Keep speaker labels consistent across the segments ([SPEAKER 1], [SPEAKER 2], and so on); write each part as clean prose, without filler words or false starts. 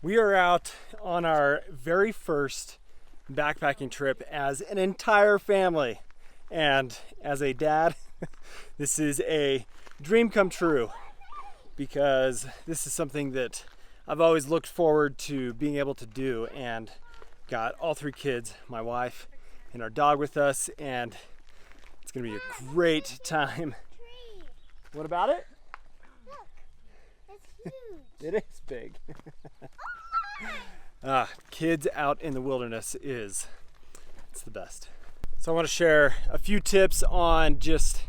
[SPEAKER 1] We are out on our very first backpacking trip as an entire family. And as a dad, this is a dream come true because this is something that I've always looked forward to being able to do, and got all three kids, my wife, and our dog with us, and it's gonna be a great time. What about it?
[SPEAKER 2] Look, it's huge.
[SPEAKER 1] It is big. Kids out in the wilderness it's the best. So I want to share a few tips on just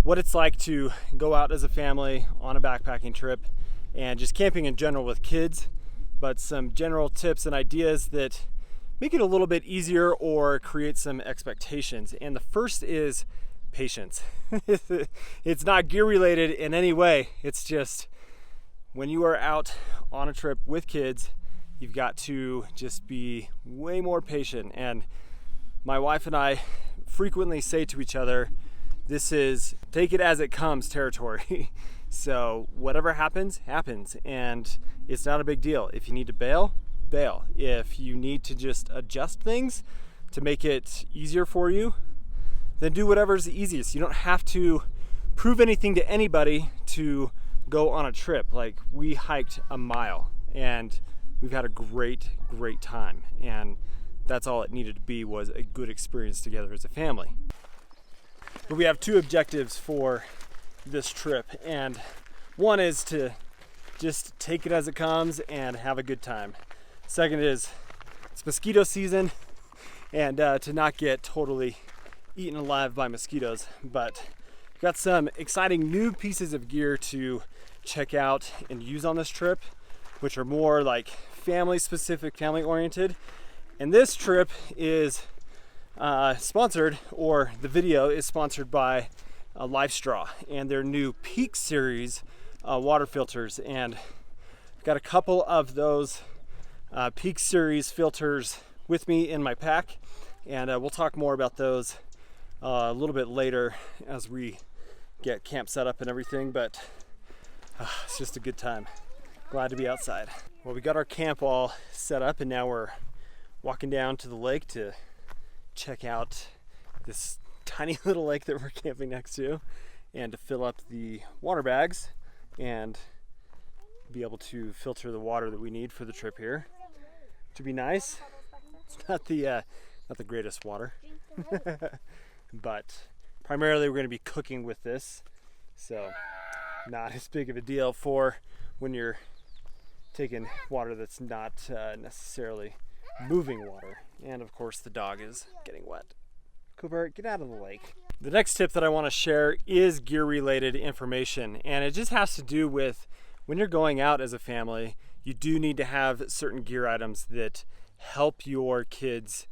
[SPEAKER 1] what it's like to go out as a family on a backpacking trip and just camping in general with kids, but some general tips and ideas that make it a little bit easier or create some expectations. And the first is patience. It's not gear related in any way. It's just when you are out on a trip with kids, you've got to just be way more patient. And my wife and I frequently say to each other, this is take it as it comes territory. So whatever happens, happens. And it's not a big deal. If you need to bail, bail. If you need to just adjust things to make it easier for you, then do whatever's the easiest. You don't have to prove anything to anybody to go on a trip. Like, we hiked a mile and we've had a great time, and that's all it needed to be, was a good experience together as a family. But we have two objectives for this trip, and one is to just take it as it comes and have a good time. Second is it's mosquito season, and to not get totally eaten alive by mosquitoes. But we've got some exciting new pieces of gear to check out and use on this trip, which are more like family specific, family oriented. And this trip is sponsored, or the video is sponsored by Lifestraw and their new Peak series water filters. And I've got a couple of those Peak series filters with me in my pack, and we'll talk more about those a little bit later as we get camp set up and everything. But it's just a good time. Glad to be outside. Well, we got our camp all set up, and now we're walking down to the lake to check out this tiny little lake that we're camping next to, and to fill up the water bags and be able to filter the water that we need for the trip here. To be nice. It's not the greatest water, but primarily we're going to be cooking with this, so not as big of a deal for when you're taking water that's not necessarily moving water. And of course the dog is getting wet. Cooper, get out of the lake. The next tip that I want to share is gear related information, and it just has to do with when you're going out as a family, you do need to have certain gear items that help your kids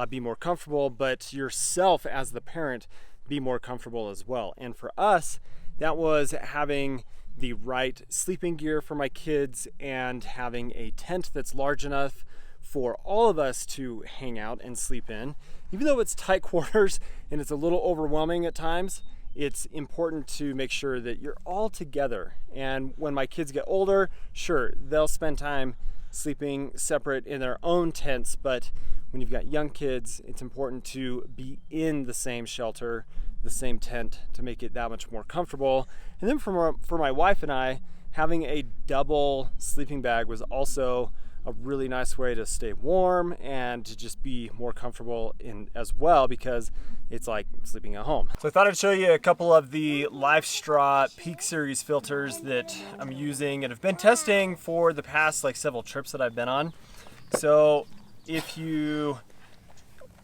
[SPEAKER 1] be more comfortable, but yourself as the parent be more comfortable as well. And for us, that was having the right sleeping gear for my kids and having a tent that's large enough for all of us to hang out and sleep in. Even though it's tight quarters and it's a little overwhelming at times, it's important to make sure that you're all together. And when my kids get older, sure, they'll spend time sleeping separate in their own tents, but when you've got young kids, it's important to be in the same shelter, the same tent, to make it that much more comfortable. And then for my wife and I, having a double sleeping bag was also a really nice way to stay warm and to just be more comfortable in as well, because it's like sleeping at home. So I thought I'd show you a couple of the Lifestraw Peak series filters that I'm using and have been testing for the past several trips that I've been on. So if you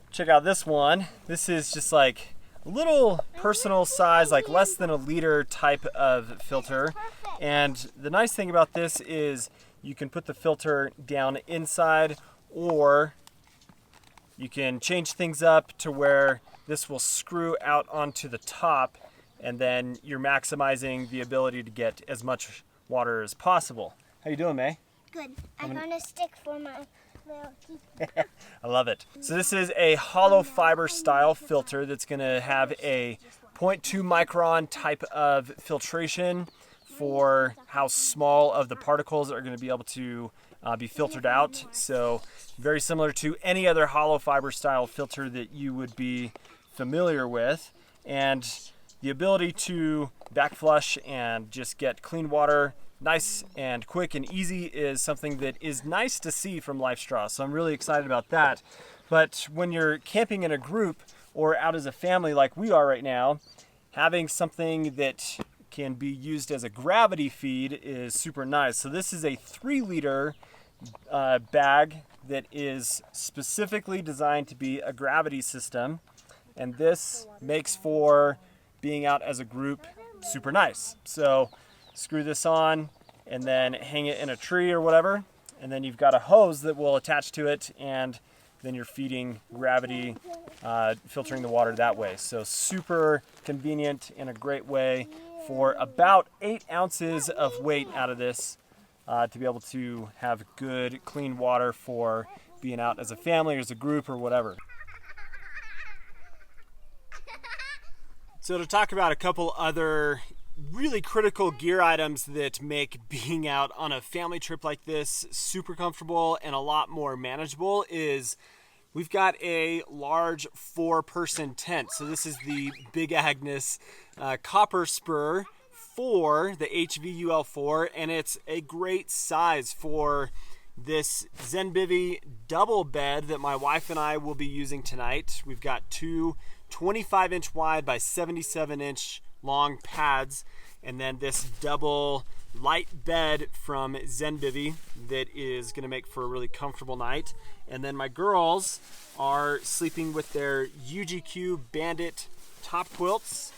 [SPEAKER 1] check out this one, this is just like a little personal size, like less than a liter type of filter. And the nice thing about this is you can put the filter down inside, or you can change things up to where this will screw out onto the top, and then you're maximizing the ability to get as much water as possible. How you doing, May?
[SPEAKER 2] Good. I found a stick for my little teeth.
[SPEAKER 1] I love it. So this is a hollow fiber style filter that's going to have a 0.2 micron type of filtration for how small of the particles are going to be able to be filtered out. So very similar to any other hollow fiber style filter that you would be familiar with. And the ability to back flush and just get clean water nice and quick and easy is something that is nice to see from Lifestraw. So I'm really excited about that. But when you're camping in a group or out as a family like we are right now, having something that can be used as a gravity feed is super nice. So this is a 3-liter bag that is specifically designed to be a gravity system. And this makes for being out as a group super nice. So screw this on and then hang it in a tree or whatever. And then you've got a hose that will attach to it, and then you're feeding gravity, filtering the water that way. So super convenient and a great way for about 8 ounces of weight out of this to be able to have good, clean water for being out as a family or as a group or whatever. So to talk about a couple other really critical gear items that make being out on a family trip like this super comfortable and a lot more manageable is we've got a large 4-person tent. So this is the Big Agnes copper spur for the HVUL4, and it's a great size for this Zen Bivy double bed that my wife and I will be using tonight. We've got 2 25-inch wide by 77-inch long pads, and then this double light bed from Zen Bivy that is going to make for a really comfortable night. And then my girls are sleeping with their UGQ Bandit top quilts,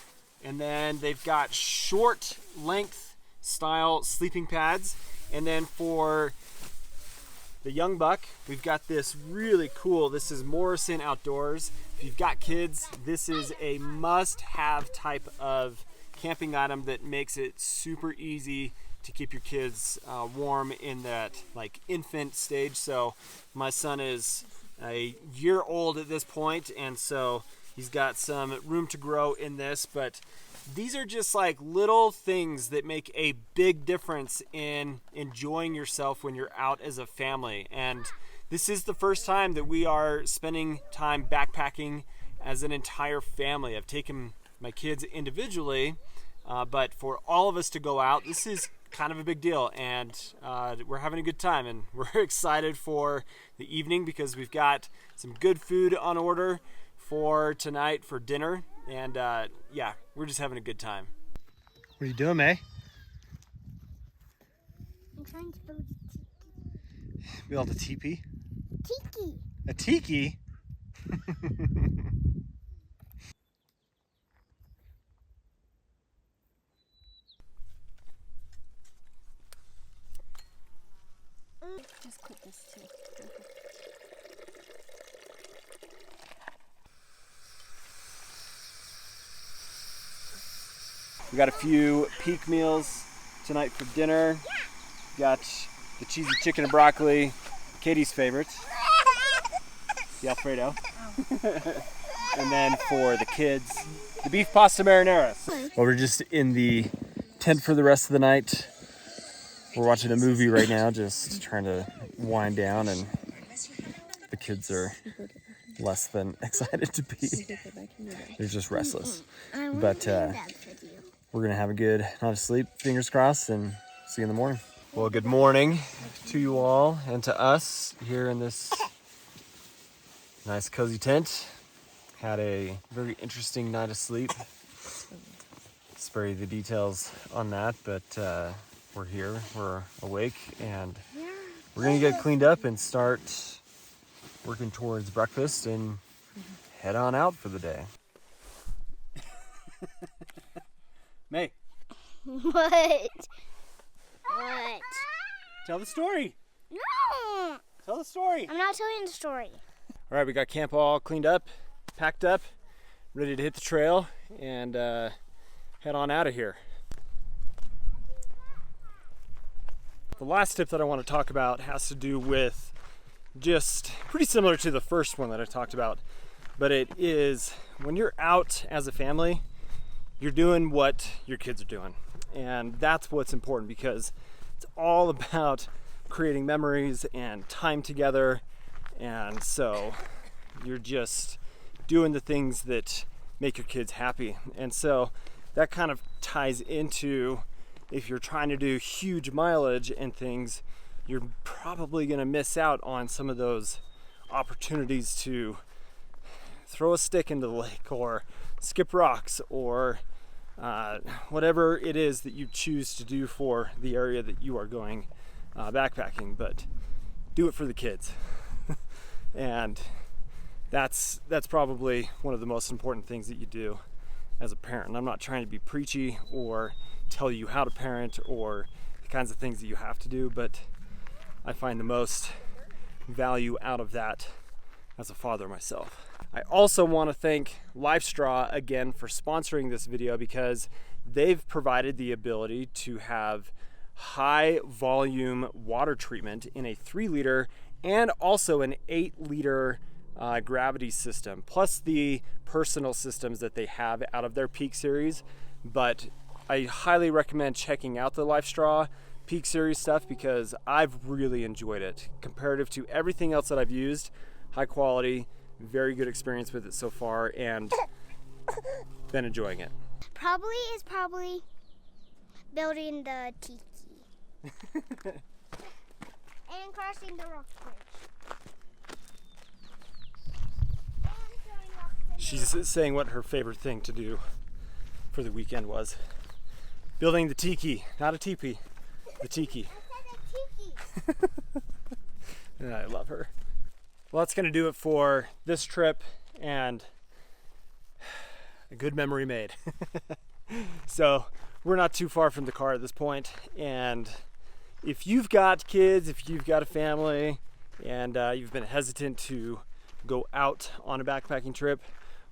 [SPEAKER 1] and then they've got short length style sleeping pads. And then for the young buck, we've got this really cool, this is Morrison Outdoors. If you've got kids, this is a must-have type of camping item that makes it super easy to keep your kids warm in that like infant stage. So my son is a year old at this point, and so he's got some room to grow in this, but these are just like little things that make a big difference in enjoying yourself when you're out as a family. And this is the first time that we are spending time backpacking as an entire family. I've taken my kids individually, but for all of us to go out, this is kind of a big deal, and we're having a good time, and we're excited for the evening because we've got some good food on order for tonight for dinner. And yeah, we're just having a good time. What are you doing, May?
[SPEAKER 2] I'm trying to
[SPEAKER 1] Build a teepee?
[SPEAKER 2] tiki.
[SPEAKER 1] A tiki?
[SPEAKER 2] Just put this too.
[SPEAKER 1] We got a few peak meals tonight for dinner. Got the cheesy chicken and broccoli, Katie's favorite, the Alfredo. And then for the kids, the beef pasta marinara. Well, we're just in the tent for the rest of the night. We're watching a movie right now, just trying to wind down, and the kids are less than excited to be. They're just restless. But we're gonna have a good night of sleep, fingers crossed, and see you in the morning. Well, good morning to you all and to us here in this nice cozy tent. Had a very interesting night of sleep. Spare you the details on that, but we're here, we're awake, and we're gonna get cleaned up and start working towards breakfast and head on out for the day. May.
[SPEAKER 2] What? What?
[SPEAKER 1] Tell the story.
[SPEAKER 2] No!
[SPEAKER 1] Tell the story.
[SPEAKER 2] I'm not telling the story.
[SPEAKER 1] All right, we got camp all cleaned up, packed up, ready to hit the trail and head on out of here. The last tip that I want to talk about has to do with just pretty similar to the first one that I talked about, but it is when you're out as a family, you're doing what your kids are doing. And that's what's important, because it's all about creating memories and time together. And so you're just doing the things that make your kids happy. And so that kind of ties into, if you're trying to do huge mileage and things, you're probably going to miss out on some of those opportunities to throw a stick into the lake or skip rocks or whatever it is that you choose to do for the area that you are going backpacking. But do it for the kids. And that's probably one of the most important things that you do as a parent. And I'm not trying to be preachy or tell you how to parent or the kinds of things that you have to do, but I find the most value out of that as a father myself. I also want to thank Lifestraw again for sponsoring this video, because they've provided the ability to have high volume water treatment in a 3-liter and also an 8-liter gravity system, plus the personal systems that they have out of their Peak series. But I highly recommend checking out the Lifestraw Peak series stuff, because I've really enjoyed it comparative to everything else that I've used. High quality, very good experience with it so far, and been enjoying it.
[SPEAKER 2] Probably building the tiki and crossing the rock bridge. And throwing rocks in the
[SPEAKER 1] She's saying what her favorite thing to do for the weekend was. Building the tiki, not a teepee, the tiki.
[SPEAKER 2] I said a tiki.
[SPEAKER 1] I love her. Well, that's going to do it for this trip, and a good memory made. So we're not too far from the car at this point, and if you've got kids, if you've got a family, and you've been hesitant to go out on a backpacking trip,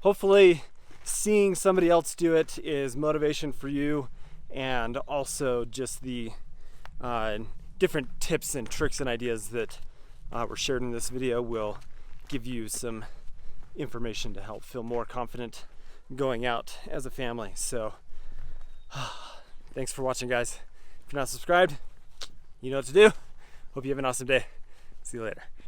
[SPEAKER 1] hopefully seeing somebody else do it is motivation for you, and also just the different tips and tricks and ideas that were shared in this video will give you some information to help feel more confident going out as a family. So thanks for watching, guys. If you're not subscribed, you know what to do. Hope you have an awesome day. See you later.